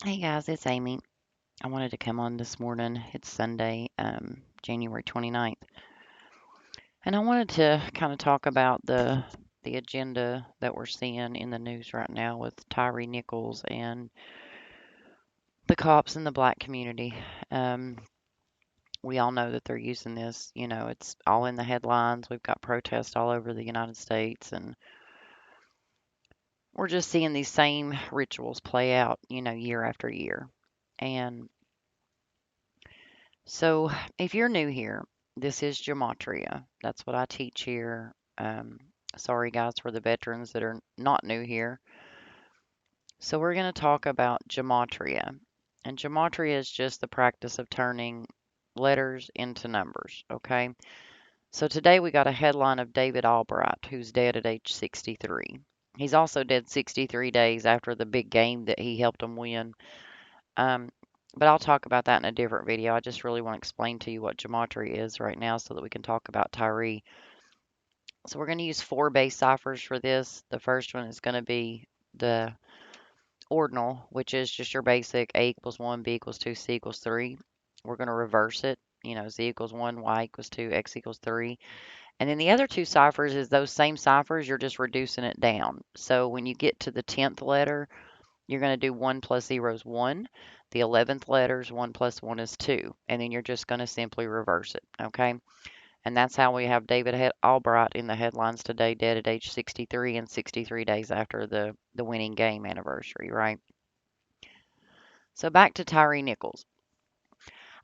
Hey guys, it's Amy. I wanted to come on this morning. It's Sunday, January 29th. And I wanted to kind of talk about the agenda that we're seeing in the news right now with Tyre Nichols and the cops in the black community. Um, we all know that they're using this, it's all in the headlines. We've got protests all over the United States, and we're just seeing these same rituals play out, year after year. And so, if you're new here, this is Gematria. That's what I teach here. Sorry, guys, for the veterans that are not new here. So, we're going to talk about Gematria. And Gematria is just the practice of turning letters into numbers, okay? So, today we got a headline of David Albright, who's dead at age 63. He's also dead 63 days after the big game that he helped him win. Um, but I'll talk about that in a different video. I just really want to explain to you what gematria is right now so that we can talk about Tyre. So we're going to use four base ciphers for this. The first one is going to be the ordinal, which is just your basic A equals 1, B equals 2, C equals 3. We're going to reverse it. Z equals 1, Y equals 2, X equals 3. And then the other two ciphers is those same ciphers, you're just reducing it down. So when you get to the 10th letter, you're going to do 1 plus 0 is 1. The 11th letter is 1 plus 1 is 2. And then you're just going to simply reverse it. Okay. And that's how we have David Albright in the headlines today, dead at age 63 and 63 days after the winning game anniversary, right? So back to Tyre Nichols.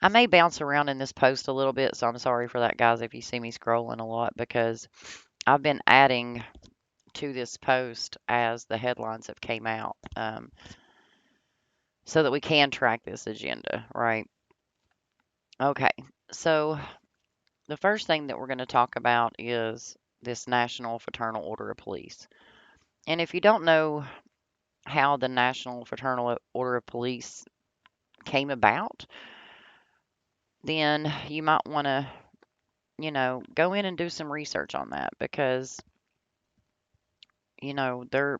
I may bounce around in this post a little bit, so I'm sorry for that, guys, if you see me scrolling a lot, because I've been adding to this post as the headlines have came out. So that we can track this agenda, right? Okay, so the first thing that we're going to talk about is this National Fraternal Order of Police. And if you don't know how the National Fraternal Order of Police came about, then you might want to, go in and do some research on that because, they're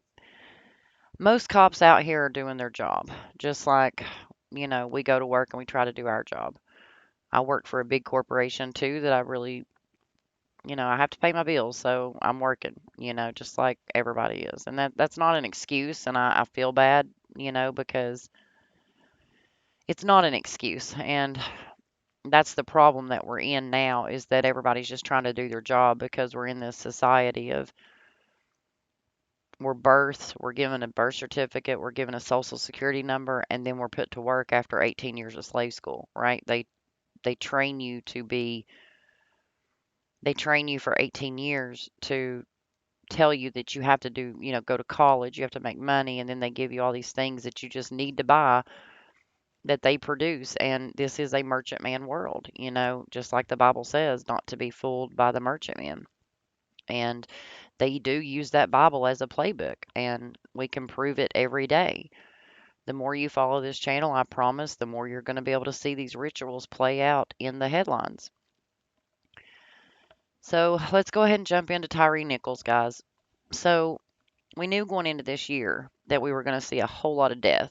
most cops out here are doing their job, just like, we go to work and we try to do our job. I work for a big corporation too that I really I have to pay my bills, so I'm working, just like everybody is. And that's not an excuse, and I feel bad, because it's not an excuse. And that's the problem that we're in now is that everybody's just trying to do their job because we're in this society of we're birthed, we're given a birth certificate, we're given a social security number, and then we're put to work after 18 years of slave school, right? They train you to be they train you for 18 years to tell you that you have to do, go to college, you have to make money, and then they give you all these things that you just need to buy that they produce. And this is a merchantman world, just like the Bible says, not to be fooled by the merchantman. And they do use that Bible as a playbook, and we can prove it every day. The more you follow this channel, I promise, the more you're going to be able to see these rituals play out in the headlines. So let's go ahead and jump into Tyre Nichols, guys. So we knew going into this year that we were going to see a whole lot of death.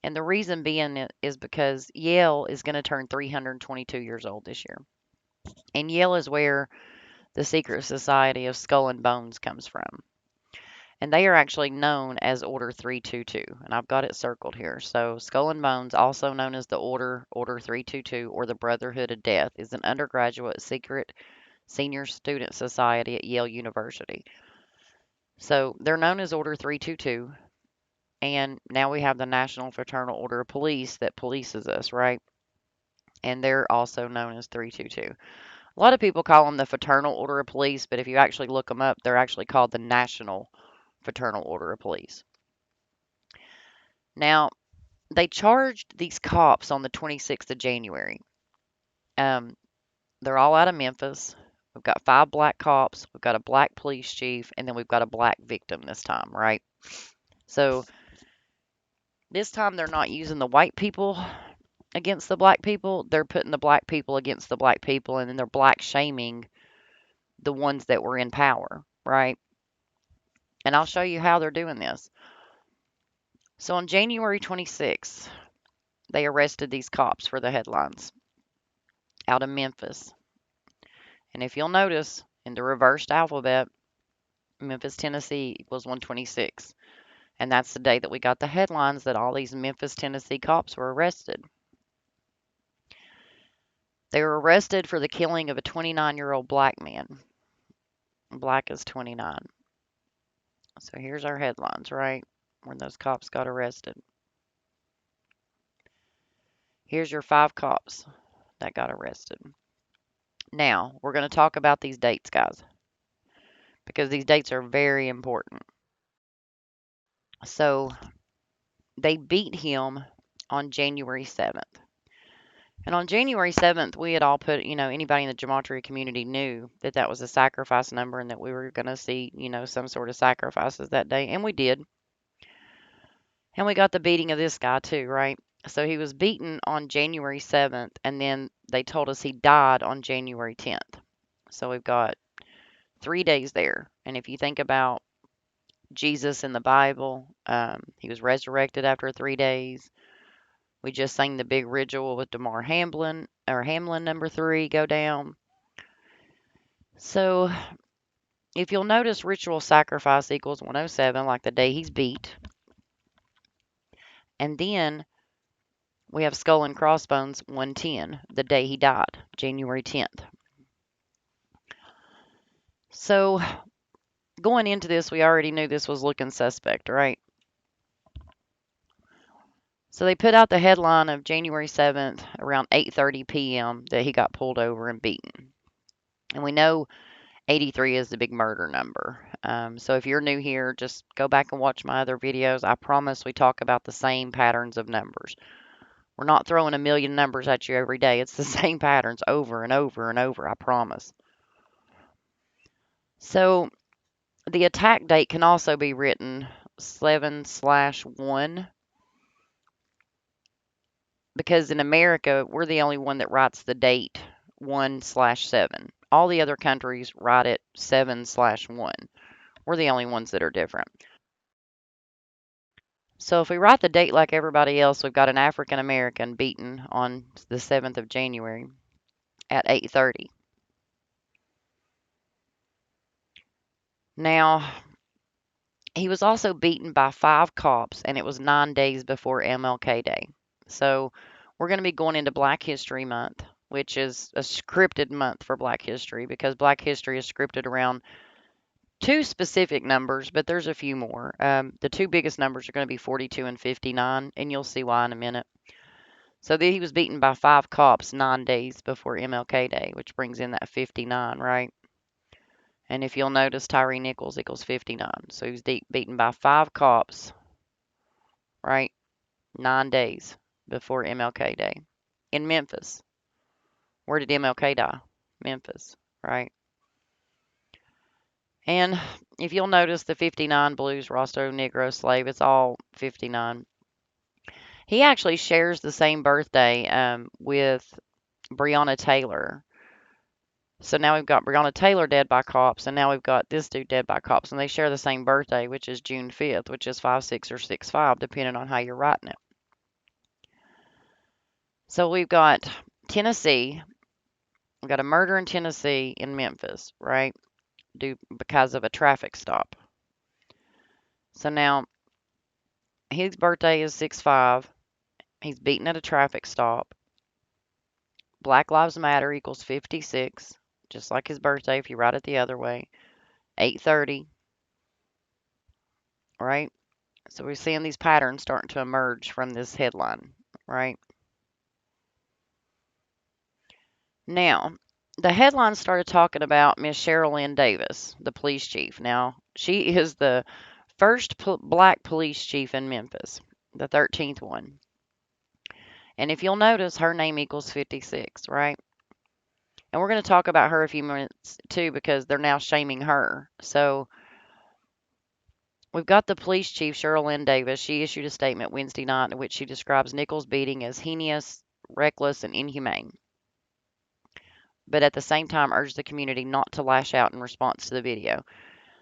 And the reason being is because Yale is going to turn 322 years old this year. And Yale is where the secret society of Skull and Bones comes from. And they are actually known as Order 322. And I've got it circled here. So Skull and Bones, also known as the Order 322, or the Brotherhood of Death, is an undergraduate secret senior student society at Yale University. So they're known as Order 322. And now we have the National Fraternal Order of Police that polices us, right? And they're also known as 322. A lot of people call them the Fraternal Order of Police, but if you actually look them up, they're actually called the National Fraternal Order of Police. Now, they charged these cops on the 26th of January. Um, they're all out of Memphis. We've got 5 black cops, we've got a black police chief, and then we've got a black victim this time, right? So this time they're not using the white people against the black people. They're putting the black people against the black people, and then they're black shaming the ones that were in power, right? And I'll show you how they're doing this. So on January 26th, they arrested these cops for the headlines out of Memphis. And if you'll notice, in the reversed alphabet, Memphis, Tennessee equals 126. And that's the day that we got the headlines that all these Memphis, Tennessee cops were arrested. They were arrested for the killing of a 29-year-old black man. Black is 29. So here's our headlines, right? When those cops got arrested. Here's your 5 cops that got arrested. Now, we're going to talk about these dates, guys, because these dates are very important. So, they beat him on January 7th. And on January 7th, we had all put, anybody in the Gematria community knew that that was a sacrifice number and that we were going to see, some sort of sacrifices that day. And we did. And we got the beating of this guy too, right? So he was beaten on January 7th, and then they told us he died on January 10th. So we've got 3 days there. And if you think about Jesus in the Bible, he was resurrected after 3 days. We just sang the big ritual with Damar Hamlin, or Hamlin number 3, go down. So if you'll notice, ritual sacrifice equals 107, like the day he's beat. And then we have skull and crossbones 110, the day he died, January 10th. So going into this, we already knew this was looking suspect, right? So they put out the headline of January 7th around 8:30 p.m. that he got pulled over and beaten. And we know 83 is the big murder number. So if you're new here, just go back and watch my other videos. I promise we talk about the same patterns of numbers. We're not throwing a million numbers at you every day. It's the same patterns over and over and over, I promise. So the attack date can also be written 7/1 because in America, we're the only one that writes the date 1/7. All the other countries write it 7/1. We're the only ones that are different. So if we write the date like everybody else, we've got an African American beaten on the 7th of January at 8:30. Now, he was also beaten by 5 cops, and it was 9 days before MLK Day. So we're going to be going into Black History Month, which is a scripted month for Black History because Black History is scripted around 2 specific numbers, but there's a few more. The 2 biggest numbers are going to be 42 and 59, and you'll see why in a minute. So he was beaten by 5 cops 9 days before MLK Day, which brings in that 59, right? And if you'll notice, Tyre Nichols equals 59. So he was beaten by 5 cops, right? 9 days before MLK Day in Memphis. Where did MLK die? Memphis, right? And if you'll notice, the 59 blues, Rostro, Negro, Slave, it's all 59. He actually shares the same birthday with Breonna Taylor. So now we've got Breonna Taylor dead by cops, and now we've got this dude dead by cops, and they share the same birthday, which is June 5th, which is 5/6 or 6/5, depending on how you're writing it. So we've got Tennessee. We've got a murder in Tennessee in Memphis, right? Because of a traffic stop. So now his birthday is 6/5. He's beaten at a traffic stop. Black Lives Matter equals 56, just like his birthday if you write it the other way. 8:30, right? So we're seeing these patterns starting to emerge from this headline, right? Now, the headline started talking about Miss Cheryl Lynn Davis, the police chief. Now, she is the first black police chief in Memphis, the 13th one. And if you'll notice, her name equals 56, right? And we're going to talk about her a few minutes too because they're now shaming her. So we've got the police chief, Cheryl Lynn Davis. She issued a statement Wednesday night in which she describes Nichols' beating as heinous, reckless, and inhumane, but at the same time urged the community not to lash out in response to the video.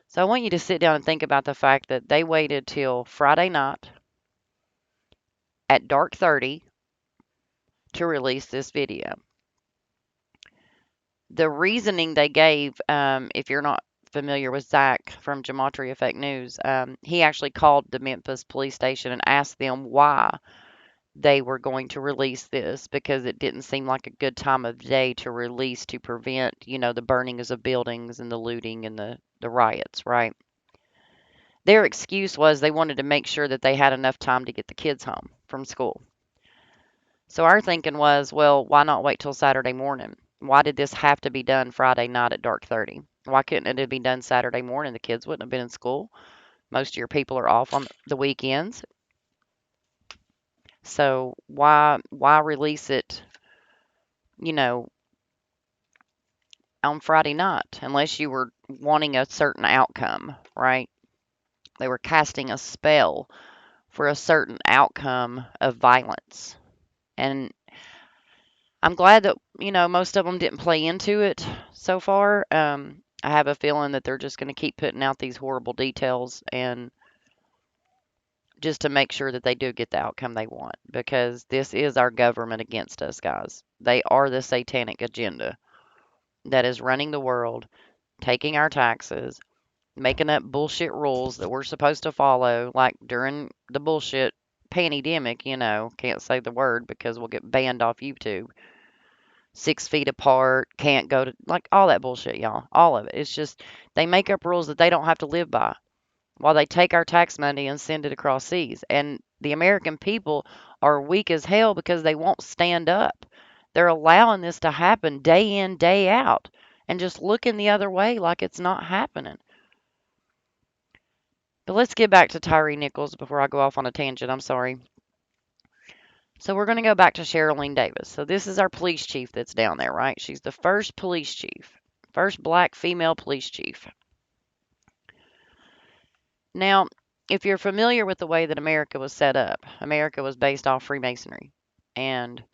So I want you to sit down and think about the fact that they waited till Friday night at dark 30 to release this video. The reasoning they gave, if you're not familiar with Zach from Gematria Fake News, he actually called the Memphis police station and asked them why they were going to release this because it didn't seem like a good time of day to release to prevent, the burnings of buildings and the looting and the riots, right? Their excuse was they wanted to make sure that they had enough time to get the kids home from school. So our thinking was, well, why not wait till Saturday morning? Why did this have to be done Friday night at dark 30? Why couldn't it have been done Saturday morning? The kids wouldn't have been in school. Most of your people are off on the weekends. So why release it, you know, on Friday night unless you were wanting a certain outcome, right? They were casting a spell for a certain outcome of violence. And I'm glad that, most of them didn't play into it so far. I have a feeling that they're just going to keep putting out these horrible details and just to make sure that they do get the outcome they want because this is our government against us, guys. They are the satanic agenda that is running the world, taking our taxes, making up bullshit rules that we're supposed to follow, like during the bullshit pandemic, can't say the word because we'll get banned off YouTube. 6 feet apart, can't go to, like all that bullshit, y'all. All of it. It's just they make up rules that they don't have to live by while they take our tax money and send it across seas. And the American people are weak as hell because they won't stand up. They're allowing this to happen day in, day out, and just looking the other way like it's not happening. But let's get back to Tyre Nichols before I go off on a tangent. I'm sorry. So we're going to go back to Cheryl Davis. So this is our police chief that's down there, right? She's the first police chief, first black female police chief. Now, if you're familiar with the way that America was set up, America was based off Freemasonry. And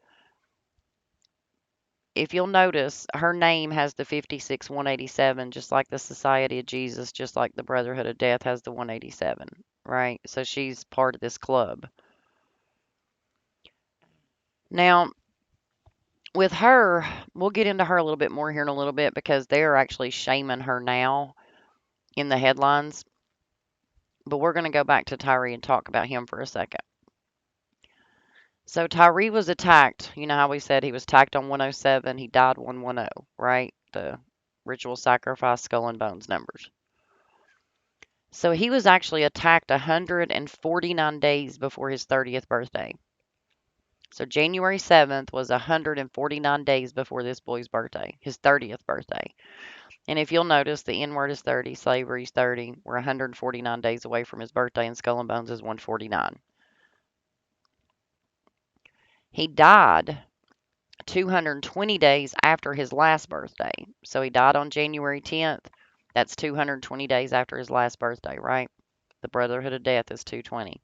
if you'll notice, her name has the 56-187, just like the Society of Jesus, just like the Brotherhood of Death has the 187, right? So she's part of this club. Now, with her, we'll get into her a little bit more here in a little bit because they are actually shaming her now in the headlines. But we're going to go back to Tyre and talk about him for a second. So Tyre was attacked. You know how we said he was attacked on 107, he died 110, right? The ritual sacrifice skull and bones numbers. So he was actually attacked 149 days before his 30th birthday. So January 7th was 149 days before this boy's birthday, his 30th birthday. And if you'll notice, the N word is 30, slavery is 30. We're 149 days away from his birthday, and Skull and Bones is 149. He died 220 days after his last birthday. So he died on January 10th. That's 220 days after his last birthday, right? The Brotherhood of Death is 220.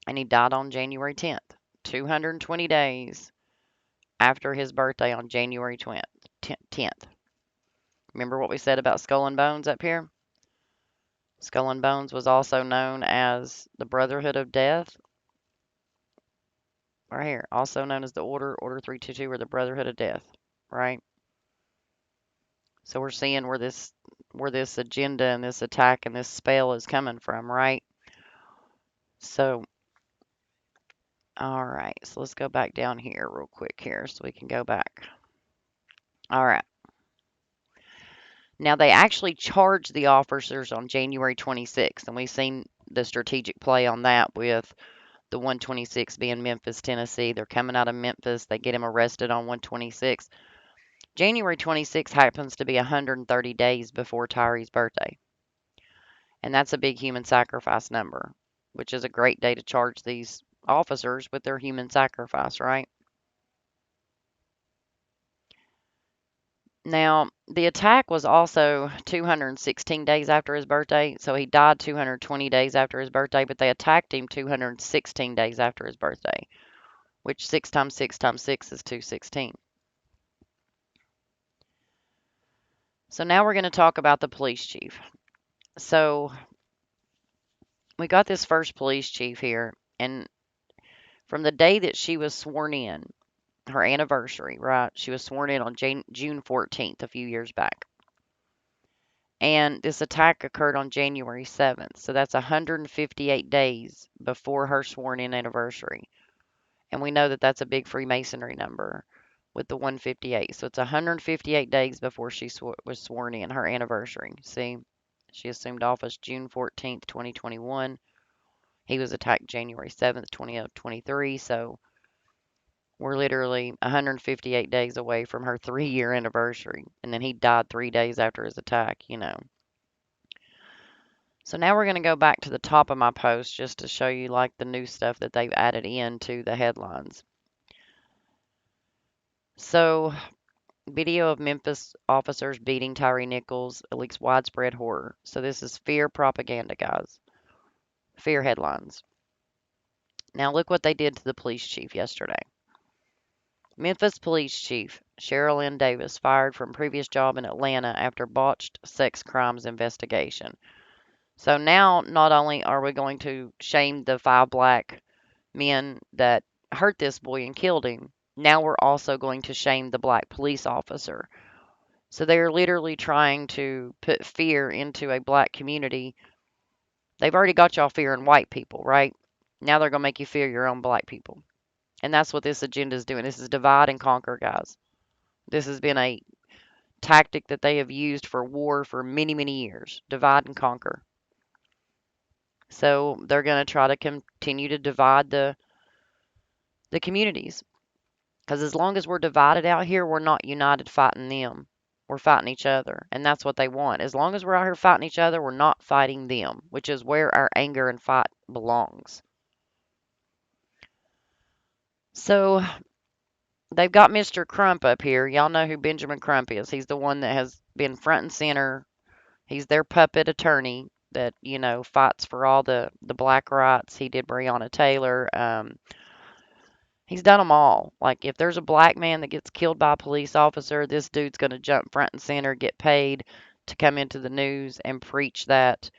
And he died on January 10th, 220 days after his birthday on January 10th. Remember what we said about Skull and Bones up here? Skull and Bones was also known as the Brotherhood of Death. Right here, also known as the Order 322, or the Brotherhood of Death, right? So we're seeing where this agenda and this attack and this spell is coming from, right? So, all right, so let's go back down here real quick here so we can go back. All right. Now they actually charged the officers on January 26th, and we've seen the strategic play on that with the 126 being Memphis, Tennessee. They're coming out of Memphis. They get him arrested on 126. January 26th happens to be 130 days before Tyre's birthday. And that's a big human sacrifice number, which is a great day to charge these officers with their human sacrifice, right? Now, the attack was also 216 days after his birthday, so he died 220 days after his birthday, but they attacked him 216 days after his birthday, which 6 times 6 times 6 is 216. So now we're going to talk about the police chief. So we got this first police chief here, and from the day that she was sworn in, her anniversary, right? She was sworn in on June 14th, a few years back. And this attack occurred on January 7th. So that's 158 days before her sworn in anniversary. And we know that that's a big Freemasonry number with the 158. So it's 158 days before she was sworn in, her anniversary. See, she assumed office June 14th, 2021. He was attacked January 7th, 2023. So we're literally 158 days away from her 3-year anniversary. And then he died 3 days after his attack. So now we're going to go back to the top of my post just to show you like the new stuff that they've added into the headlines. So, video of Memphis officers beating Tyre Nichols leaks widespread horror. So this is fear propaganda, guys. Fear headlines. Now look what they did to the police chief yesterday. Memphis police chief Cheryl Lynn Davis fired from previous job in Atlanta after botched sex crimes investigation. So now not only are we going to shame the 5 black men that hurt this boy and killed him, now we're also going to shame the black police officer. So they're literally trying to put fear into a black community. They've already got y'all fearing white people, right? Now they're going to make you fear your own black people. And that's what this agenda is doing. This is divide and conquer, guys. This has been a tactic that they have used for war for many, many years. Divide and conquer. So they're going to try to continue to divide the communities. Because as long as we're divided out here, we're not united fighting them. We're fighting each other. And that's what they want. As long as we're out here fighting each other, we're not fighting them, which is where our anger and fight belongs. So they've got Mr. Crump up here. Y'all know who Benjamin Crump is. He's the one that has been front and center. He's their puppet attorney that fights for all the black rights. He did Breonna Taylor. He's done them all. Like, if there's a black man that gets killed by a police officer, this dude's going to jump front and center, get paid to come into the news and preach that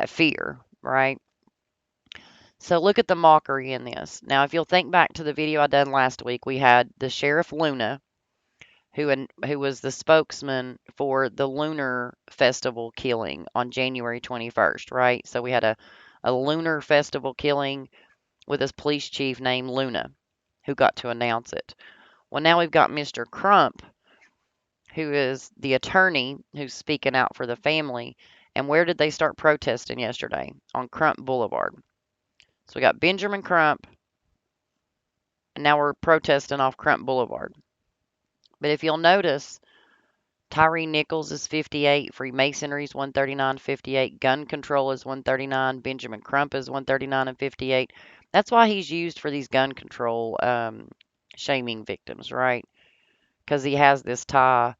fear, right? So look at the mockery in this. Now, if you'll think back to the video I done last week, we had the Sheriff Luna, who was the spokesman for the Lunar Festival killing on January 21st, right? So we had a Lunar Festival killing with this police chief named Luna, who got to announce it. Well, now we've got Mr. Crump, who is the attorney who's speaking out for the family. And where did they start protesting yesterday? On Crump Boulevard. So we got Benjamin Crump, and now we're protesting off Crump Boulevard. But if you'll notice, Tyre Nichols is 58, Freemasonry is 139.58, gun control is 139, Benjamin Crump is 139 and 58. That's why he's used for these gun control shaming victims, right? Because he has this tie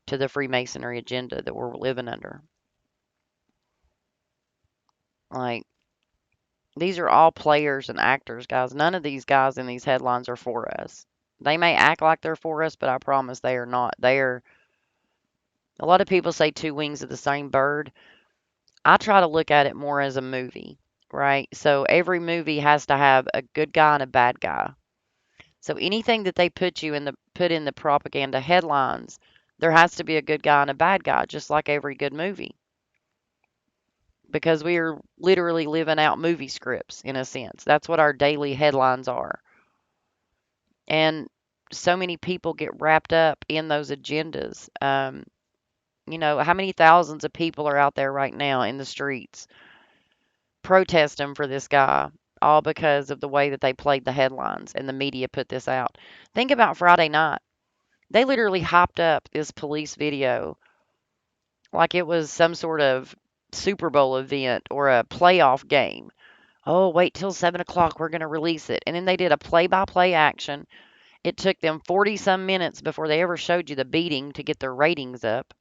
to the Freemasonry agenda that we're living under. Like, these are all players and actors, guys. None of these guys in these headlines are for us. They may act like they're for us, but I promise they are not. A lot of people say two wings of the same bird. I try to look at it more as a movie, right? So every movie has to have a good guy and a bad guy. So anything that they put in the propaganda headlines, there has to be a good guy and a bad guy, just like every good movie. Because we are literally living out movie scripts in a sense. That's what our daily headlines are. And so many people get wrapped up in those agendas. How many thousands of people are out there right now in the streets protesting for this guy, all because of the way that they played the headlines and the media put this out. Think about Friday night. They literally hyped up this police video like it was some sort of Super Bowl event or a playoff game. Oh, wait till 7 o'clock. We're going to release it. And then they did a play by play action. It took them 40 some minutes before they ever showed you the beating to get their ratings up.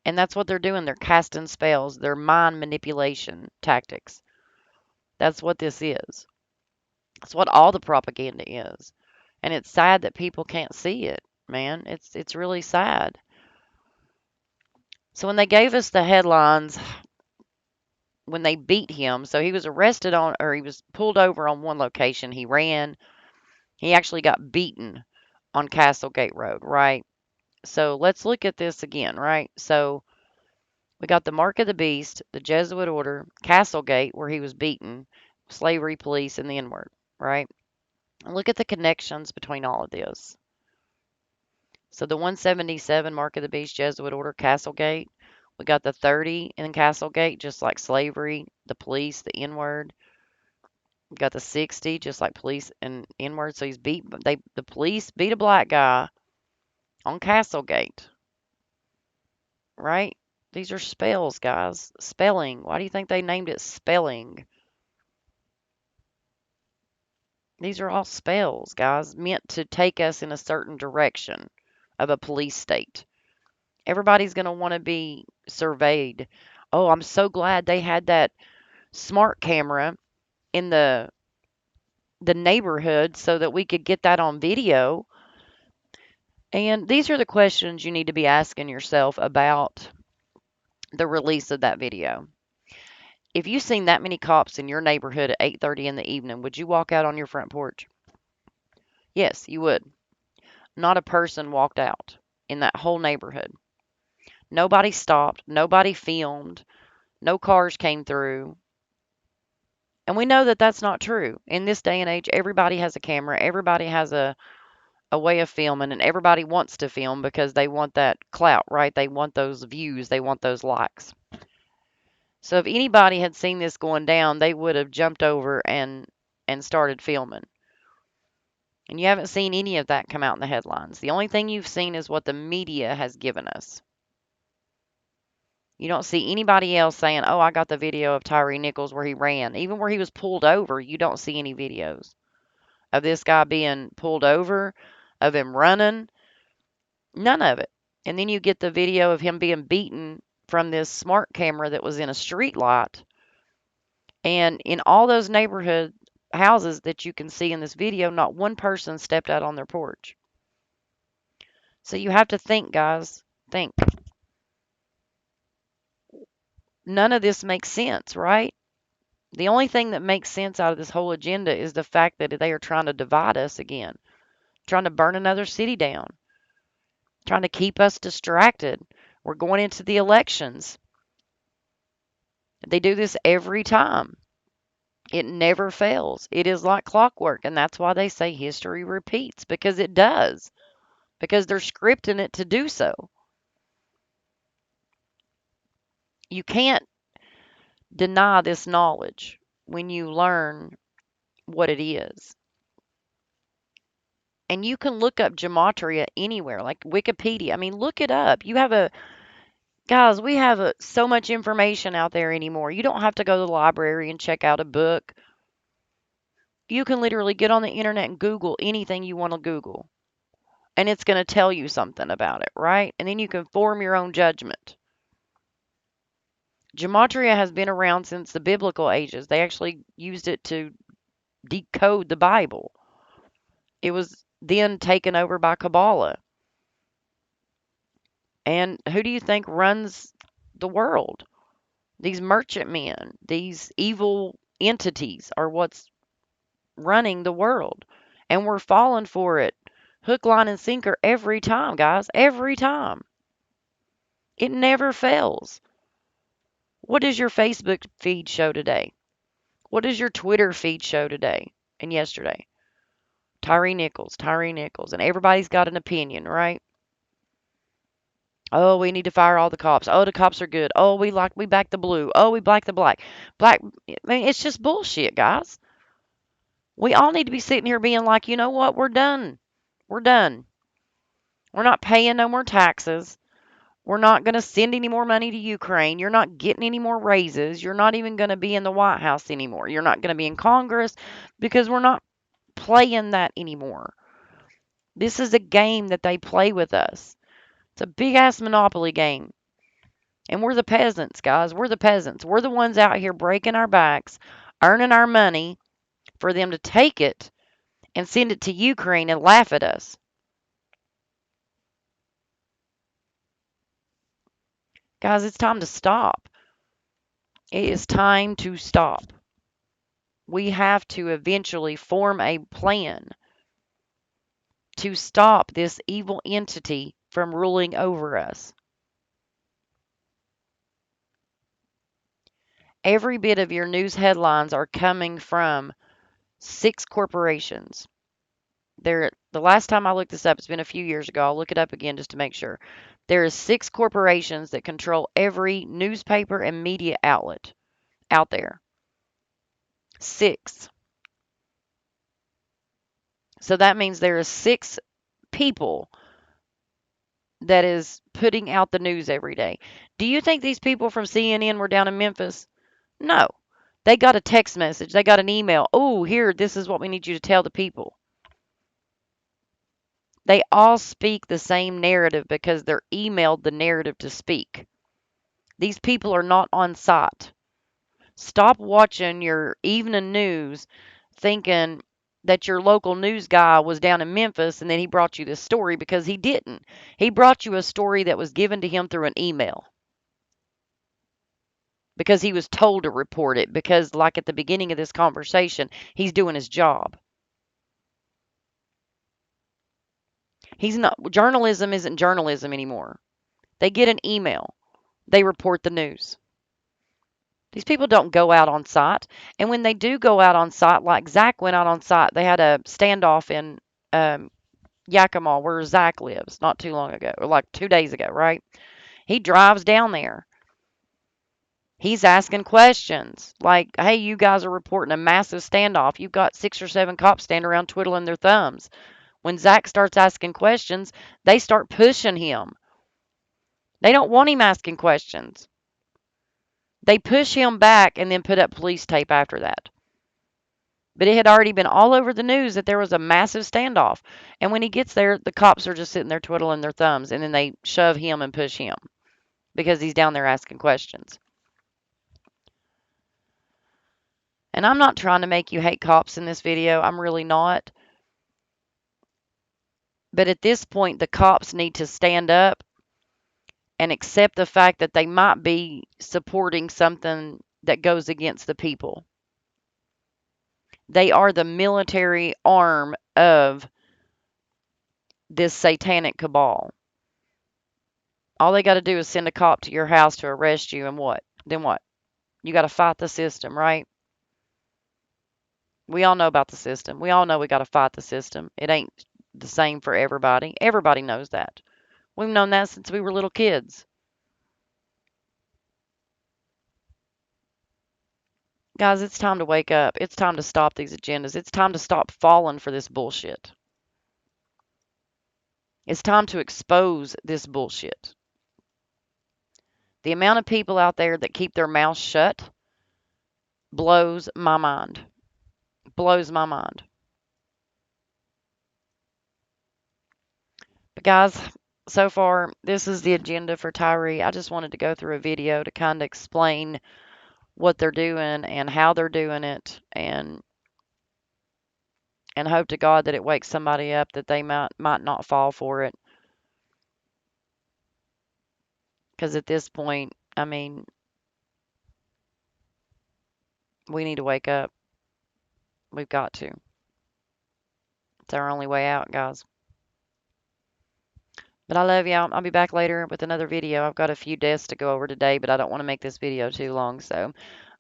And that's what they're doing. They're casting spells. They're mind manipulation tactics. That's what this is. That's what all the propaganda is. And it's sad that people can't see it, man. It's really sad. So when they gave us the headlines, when they beat him. So he was arrested on, or he was pulled over on one location. He ran. He actually got beaten on Castlegate Road, right? So let's look at this again, right? So we got the Mark of the Beast, the Jesuit order, Castlegate, where he was beaten, slavery, police, and the N word, right? And look at the connections between all of this. So the 177 Mark of the Beast, Jesuit order, Castlegate. We got the 30 in Castlegate, just like slavery, the police, the N word. We got the 60, just like police and N word. So the police beat a black guy on Castlegate, right? These are spells, guys. Spelling. Why do you think they named it spelling? These are all spells, guys, meant to take us in a certain direction of a police state. Everybody's going to want to be surveyed. Oh, I'm so glad they had that smart camera in the neighborhood so that we could get that on video. And these are the questions you need to be asking yourself about the release of that video. If you seen that many cops in your neighborhood at 8:30 in the evening, would you walk out on your front porch? Yes, you would. Not a person walked out in that whole neighborhood. Nobody stopped, nobody filmed, no cars came through. And we know that that's not true. In this day and age, everybody has a camera, everybody has a way of filming, and everybody wants to film because they want that clout, right? They want those views, they want those likes. So if anybody had seen this going down, they would have jumped over and started filming. And you haven't seen any of that come out in the headlines. The only thing you've seen is what the media has given us. You don't see anybody else saying, "Oh, I got the video of Tyre Nichols where he ran." Even where he was pulled over, you don't see any videos of this guy being pulled over, of him running, none of it. And then you get the video of him being beaten from this smart camera that was in a street light. And in all those neighborhood houses that you can see in this video, not one person stepped out on their porch. So you have to think, guys. Think. None of this makes sense, right? The only thing that makes sense out of this whole agenda is the fact that they are trying to divide us again, trying to burn another city down, trying to keep us distracted. We're going into the elections. They do this every time. It never fails. It is like clockwork, and that's why they say history repeats, because it does, because they're scripting it to do so. You can't deny this knowledge when you learn what it is. And you can look up gematria anywhere, like Wikipedia. I mean, look it up. Guys, we have so much information out there anymore. You don't have to go to the library and check out a book. You can literally get on the internet and Google anything you want to Google, and it's going to tell you something about it, right? And then you can form your own judgment. Gematria has been around since the biblical ages. They actually used it to decode the Bible. It was then taken over by Kabbalah. And who do you think runs the world? These merchantmen, these evil entities are what's running the world. And we're falling for it hook, line, and sinker every time, guys. Every time. It never fails. What does your Facebook feed show today? What does your Twitter feed show today and yesterday? Tyre Nichols, Tyre Nichols. And everybody's got an opinion, right? Oh, we need to fire all the cops. Oh, the cops are good. Oh, we back the blue. Oh, we black the black. I mean, it's just bullshit, guys. We all need to be sitting here being like, you know what? We're done. We're done. We're not paying no more taxes. We're not going to send any more money to Ukraine. You're not getting any more raises. You're not even going to be in the White House anymore. You're not going to be in Congress because we're not playing that anymore. This is a game that they play with us. It's a big ass monopoly game. And we're the peasants, guys. We're the peasants. We're the ones out here breaking our backs, earning our money for them to take it and send it to Ukraine and laugh at us. Guys, it's time to stop. It is time to stop. We have to eventually form a plan to stop this evil entity from ruling over us. Every bit of your news headlines are coming from 6 corporations. The last time I looked this up, it's been a few years ago. I'll look it up again just to make sure. There is 6 corporations that control every newspaper and media outlet out there. 6. So that means there is 6 people that is putting out the news every day. Do you think these people from CNN were down in Memphis? No. They got a text message. They got an email. Oh, here, this is what we need you to tell the people. They all speak the same narrative because they're emailed the narrative to speak. These people are not on site. Stop watching your evening news thinking that your local news guy was down in Memphis and then he brought you this story, because he didn't. He brought you a story that was given to him through an email because he was told to report it, because, like at the beginning of this conversation, he's doing his job. He's not, journalism isn't journalism anymore. They get an email, they report the news. These people don't go out on site. And when they do go out on site, like Zach went out on site, they had a standoff in um, Yakima, where Zach lives, not too long ago, or like 2 days ago, right? He drives down there. He's asking questions like, hey, you guys are reporting a massive standoff. You've got 6 or 7 cops standing around twiddling their thumbs. When Zach starts asking questions, they start pushing him. They don't want him asking questions. They push him back and then put up police tape after that. But it had already been all over the news that there was a massive standoff. And when he gets there, the cops are just sitting there twiddling their thumbs, and then they shove him and push him because he's down there asking questions. And I'm not trying to make you hate cops in this video. I'm really not. But at this point, the cops need to stand up and accept the fact that they might be supporting something that goes against the people. They are the military arm of this satanic cabal. All they got to do is send a cop to your house to arrest you, and what? Then what? You got to fight the system, right? We all know about the system. We all know we got to fight the system. It ain't the same for everybody. Everybody knows that. We've known that since we were little kids. Guys, it's time to wake up. It's time to stop these agendas. It's time to stop falling for this bullshit. It's time to expose this bullshit. The amount of people out there that keep their mouths shut blows my mind. Blows my mind. But guys, so far, this is the agenda for Tyre. I just wanted to go through a video to kind of explain what they're doing and how they're doing it, and hope to God that it wakes somebody up, that they might not fall for it. Because at this point, I mean, we need to wake up. We've got to. It's our only way out, guys. But I love y'all. I'll be back later with another video. I've got a few deaths to go over today, but I don't want to make this video too long, so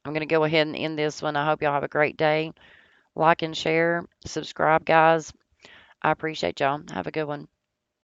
I'm going to go ahead and end this one. I hope y'all have a great day. Like and share. Subscribe, guys. I appreciate y'all. Have a good one.